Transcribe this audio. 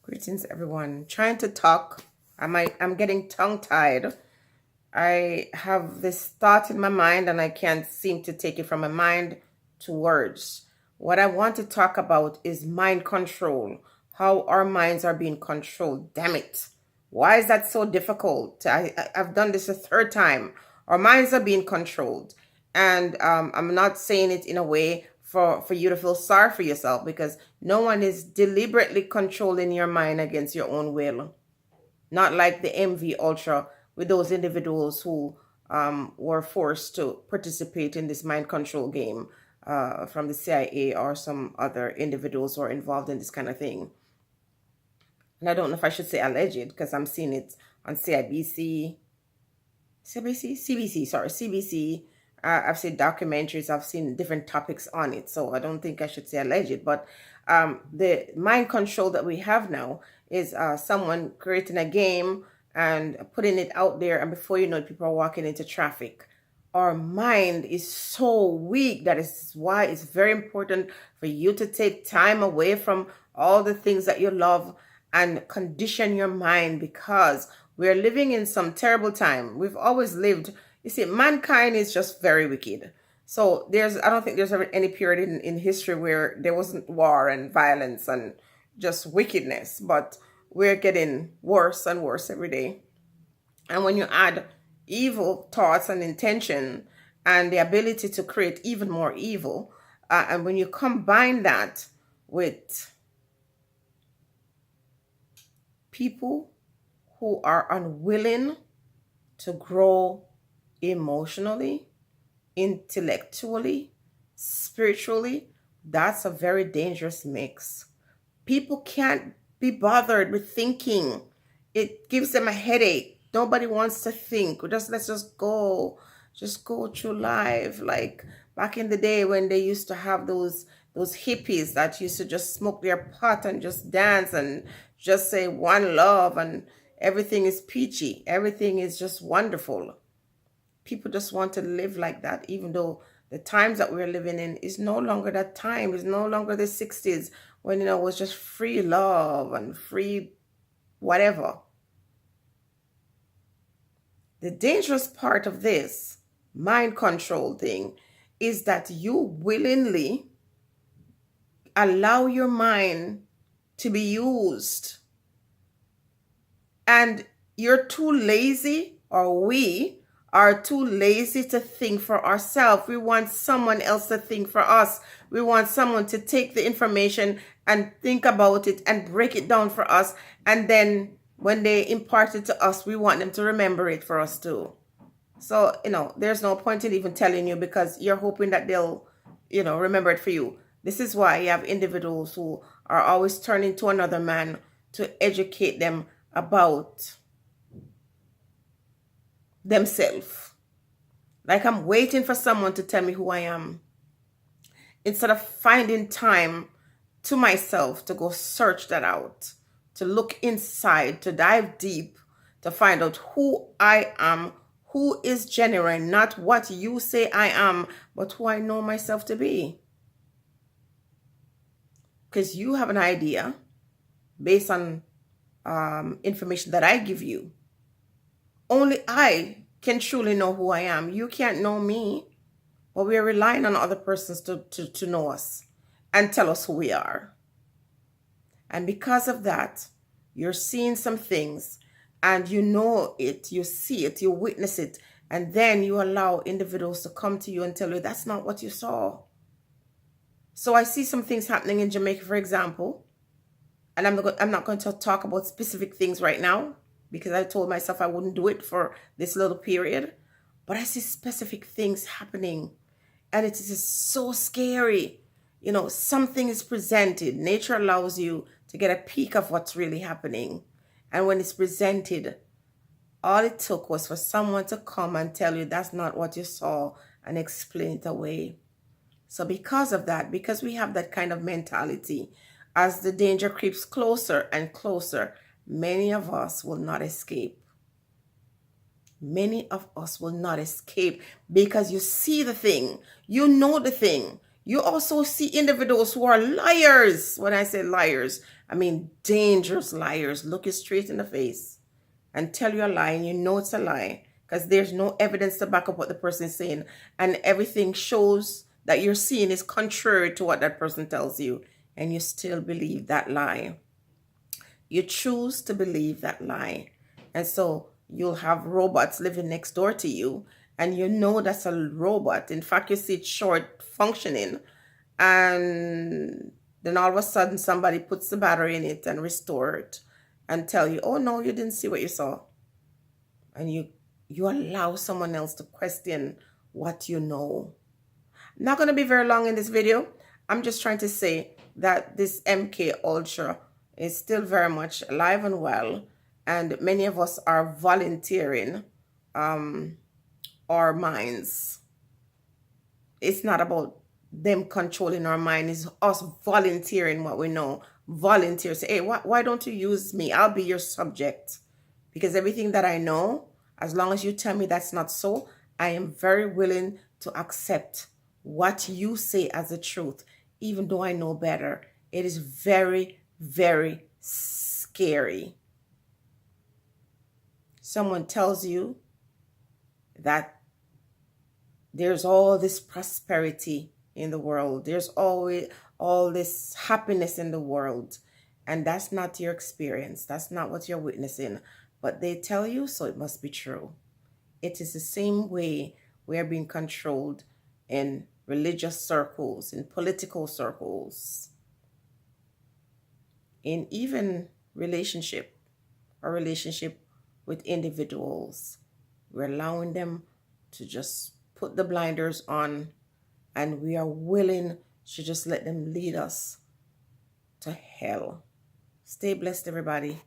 Greetings, everyone. Trying to talk. I'm getting tongue-tied. I have this thought in my mind and I can't seem to take it from my mind to words. What I want to talk about is mind control. How our minds are being controlled. Damn it. Why is that so difficult? I've done this a third time. Our minds are being controlled. And I'm not saying it in a way for you to feel sorry for yourself, because no one is deliberately controlling your mind against your own will. Not like the MV Ultra with those individuals who were forced to participate in this mind control game from the CIA or some other individuals who are involved in this kind of thing. And I don't know if I should say alleged, because I'm seeing it on CBC. I've seen documentaries, I've seen different topics on it, so I don't think I should say alleged. But the mind control that we have now is someone creating a game and putting it out there, and before you know it, people are walking into traffic. Our mind is so weak. That is why it's very important for you to take time away from all the things that you love and condition your mind, because we're living in some terrible time. We've always lived, you see, mankind is just very wicked. So I don't think there's ever any period in history where there wasn't war and violence and just wickedness, but we're getting worse and worse every day. And when you add evil thoughts and intention and the ability to create even more evil, and when you combine that with people who are unwilling to grow emotionally, intellectually, spiritually, that's a very dangerous mix. People can't be bothered with thinking. It gives them a headache. Nobody wants to think. Let's just go through life. Like back in the day when they used to have those hippies that used to just smoke their pot and just dance and just say one love and everything is peachy. Everything is just wonderful. People just want to live like that, even though the times that we're living in is no longer that time. It's no longer the 60s when, it was just free love and free whatever. The dangerous part of this mind control thing is that you willingly allow your mind to be used, and you're too lazy, or we are too lazy to think for ourselves. We want someone else to think for us. We want someone to take the information and think about it and break it down for us. And then when they impart it to us, we want them to remember it for us too. So, there's no point in even telling you, because you're hoping that they'll, remember it for you. This is why you have individuals who are always turning to another man to educate them about themselves. Like I'm waiting for someone to tell me who I am, instead of finding time to myself to go search that out, to look inside, to dive deep, to find out who I am, who is genuine, not what you say I am, but who I know myself to be. Because you have an idea based on information that I give you. Only I can truly know who I am. You can't know me. But we are relying on other persons to know us and tell us who we are. And because of that, you're seeing some things and you know it, you see it, you witness it, and then you allow individuals to come to you and tell you that's not what you saw. So I see some things happening in Jamaica, for example, and I'm not going to talk about specific things right now, because I told myself I wouldn't do it for this little period. But I see specific things happening, and it is so scary. Something is presented. Nature allows you to get a peek of what's really happening. And when it's presented, all it took was for someone to come and tell you that's not what you saw and explain it away. So because of that, because we have that kind of mentality, as the danger creeps closer and closer, many of us will not escape. Many of us will not escape, because you see the thing, you know the thing, You also see individuals who are liars. When I say liars, I mean dangerous liars. Look you straight in the face and tell you a lie, and you know it's a lie because there's no evidence to back up what the person is saying, and everything shows that you're seeing is contrary to what that person tells you, and you still believe that lie. You choose to believe that lie. And so you'll have robots living next door to you, and you know that's a robot. In fact, you see it short functioning, and then all of a sudden somebody puts the battery in it and restore it and tell you, oh no, you didn't see what you saw. And you allow someone else to question what you know. Not going to be very long in this video. I'm just trying to say that this MK Ultra is still very much alive and well, and many of us are volunteering our minds. It's not about them controlling our mind, it's us volunteering what we know. Volunteer, say, hey, why don't you use me? I'll be your subject. Because everything that I know, as long as you tell me that's not so, I am very willing to accept what you say as the truth, even though I know better. It is very, very scary. Someone tells you that there's all this prosperity in the world. There's always all this happiness in the world. And that's not your experience. That's not what you're witnessing. But they tell you, so it must be true. It is the same way we are being controlled in religious circles, in political circles, in even relationship with individuals. We're allowing them to just put the blinders on, and we are willing to just let them lead us to hell. Stay blessed, everybody.